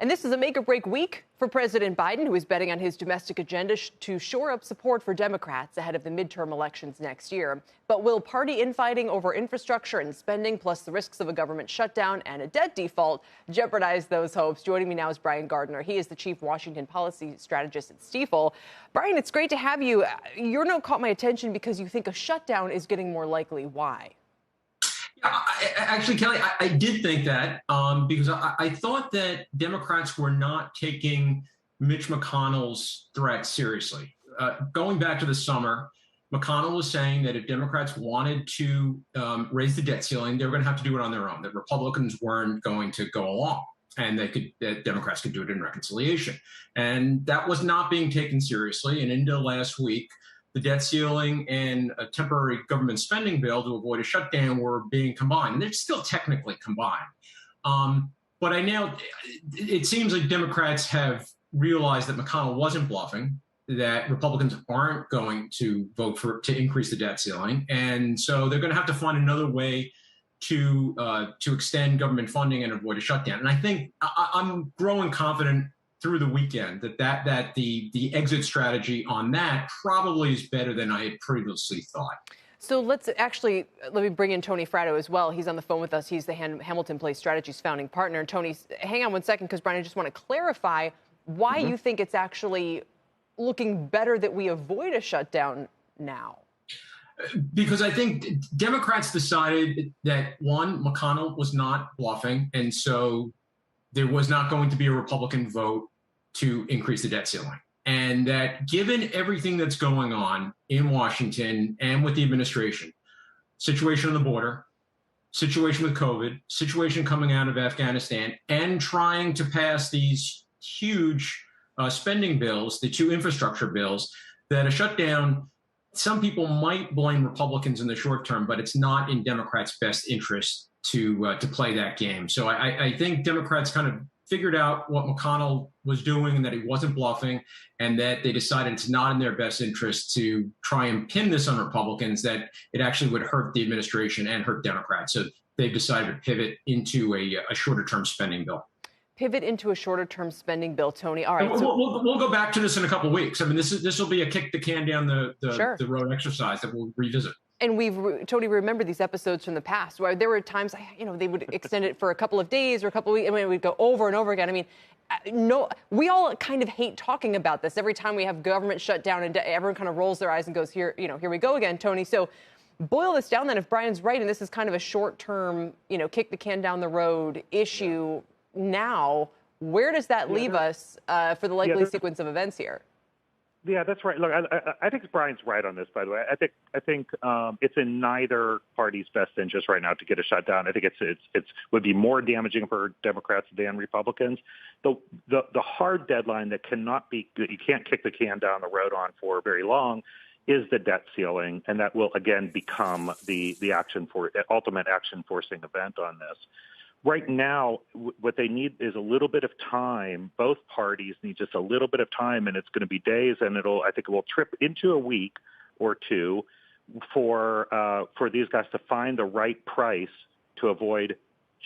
And this is a make-or-break week for President Biden, who is betting on his domestic agenda to shore up support for Democrats ahead of the midterm elections next year. But will party infighting over infrastructure and spending, plus the risks of a government shutdown and a debt default, jeopardize those hopes? Joining me now is Brian Gardner. He is the chief Washington policy strategist at Stifel. Brian, it's great to have you. Your note caught my attention because you think a shutdown is getting more likely. Why? Actually, Kelly, I did think that because I thought that Democrats were not taking Mitch McConnell's threat seriously. Going back to the summer, McConnell was saying that if Democrats wanted to raise the debt ceiling, they were going to have to do it on their own, that Republicans weren't going to go along, and that Democrats could do it in reconciliation. And that was not being taken seriously. And into last week, the debt ceiling and a temporary government spending bill to avoid a shutdown were being combined. And they're still technically combined. But it seems like Democrats have realized that McConnell wasn't bluffing, that Republicans aren't going to vote to increase the debt ceiling. And so they're going to have to find another way to extend government funding and avoid a shutdown. And I think I'm growing confident through the weekend that the exit strategy on that probably is better than I had previously thought. So let me bring in Tony Fratto as well. He's on the phone with us. He's the Hamilton Place Strategies founding partner. And Tony, hang on one second, because Brian, I just want to clarify why you think it's actually looking better that we avoid a shutdown now. Because I think Democrats decided that, one, McConnell was not bluffing, and so there was not going to be a Republican vote to increase the debt ceiling. And that given everything that's going on in Washington and with the administration, situation on the border, situation with COVID, situation coming out of Afghanistan, and trying to pass these huge spending bills, the two infrastructure bills, that a shutdown, some people might blame Republicans in the short term, but it's not in Democrats' best interest to play that game. So I think Democrats kind of figured out what McConnell was doing and that he wasn't bluffing, and that they decided it's not in their best interest to try and pin this on Republicans, that it actually would hurt the administration and hurt Democrats. So they've decided to pivot into a shorter-term spending bill. Pivot into a shorter-term spending bill, Tony. All right. We'll go back to this in a couple of weeks. I mean, this will be a kick the can down the road exercise that we'll revisit. And Tony, remember these episodes from the past where there were times, they would extend it for a couple of days or a couple of weeks, and it would go over and over again. I mean, no, we all kind of hate talking about this. Every time we have government shutdown and everyone kind of rolls their eyes and goes, here we go again, Tony. So boil this down then, if Brian's right, and this is kind of a short-term, kick the can down the road issue now, where does that leave us for the likely sequence of events here? Yeah, that's right. Look, I think Brian's right on this, by the way. I think it's in neither party's best interest right now to get a shutdown. I think it would be more damaging for Democrats than Republicans. The hard deadline that you can't kick the can down the road on for very long is the debt ceiling, and that will again become the ultimate action forcing event on this. Right now, what they need is a little bit of time. Both parties need just a little bit of time, and it's going to be days, and I think it will trip into a week or two for these guys to find the right price to avoid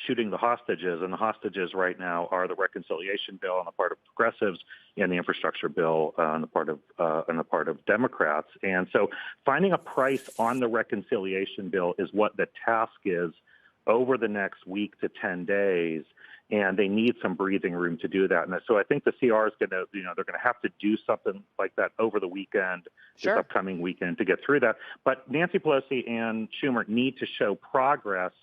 shooting the hostages. And the hostages right now are the reconciliation bill on the part of progressives and the infrastructure bill on the part of Democrats. And so finding a price on the reconciliation bill is what the task is over the next week to 10 days, and they need some breathing room to do that. And so I think the CR is going to, they're going to have to do something like that over the weekend, this upcoming weekend, to get through that. But Nancy Pelosi and Schumer need to show progress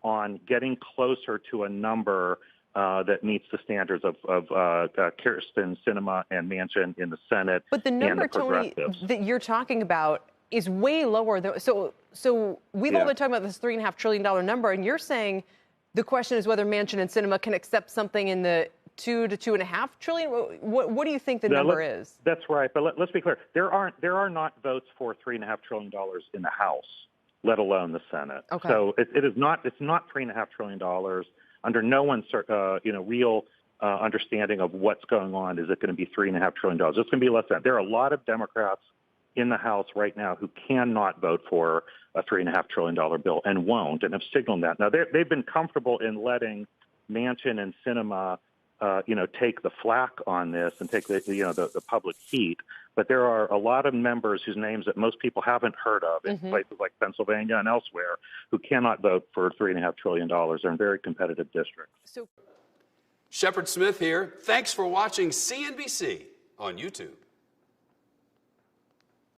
on getting closer to a number that meets the standards of Kirsten Sinema and Manchin in the Senate. But the number, Tony, that you're talking about is way lower. So we've all been talking about this $3.5 trillion number, and you're saying the question is whether Manchin and Sinema can accept something in the $2 to $2.5 trillion. What do you think the number is? That's right, but let's be clear. There are not votes for $3.5 trillion in the House, let alone the Senate. Okay. So it's not $3.5 trillion. Under no one's real understanding of what's going on, is it going to be $3.5 trillion? It's going to be less than that. There are a lot of Democrats in the House right now who cannot vote for a $3.5 trillion bill and won't, and have signaled that. Now, they've been comfortable in letting Manchin and Sinema take the flack on this and take the public heat. But there are a lot of members whose names that most people haven't heard of in places like Pennsylvania and elsewhere who cannot vote for $3.5 trillion. They're in very competitive districts. Shepard Smith here. Thanks for watching CNBC on YouTube.